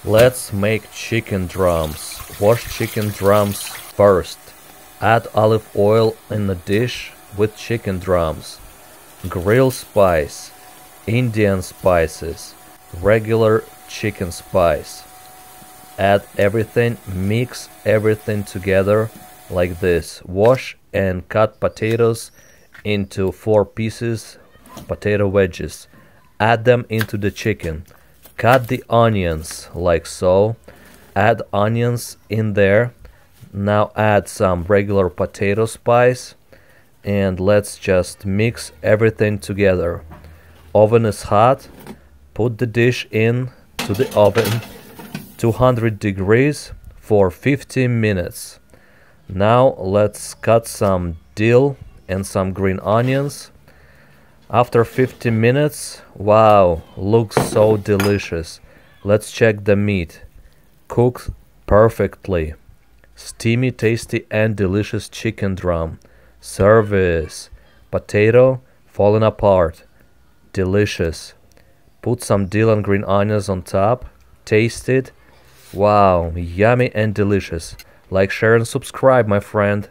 Let's make chicken drums. Wash chicken drums first. Add olive oil in a dish with chicken drums. Grill spice, Indian spices, regular chicken spice. Add everything, mix everything together like this. Wash and cut potatoes into 4 pieces, potato wedges. Add them into the chicken. Cut the onions like so. Add onions in there. Now add some regular potato spice and let's just mix everything together. Oven is hot. Put the dish in to the oven 200 degrees for 15 minutes. Now let's cut some dill and some green onions. After 15 minutes, wow, looks so delicious. Let's check the meat. Cooked perfectly. Steamy, tasty and delicious chicken drum. Service. Potato falling apart. Delicious. Put some dill and green onions on top. Taste it. Wow, yummy and delicious. Like, share and subscribe, my friend.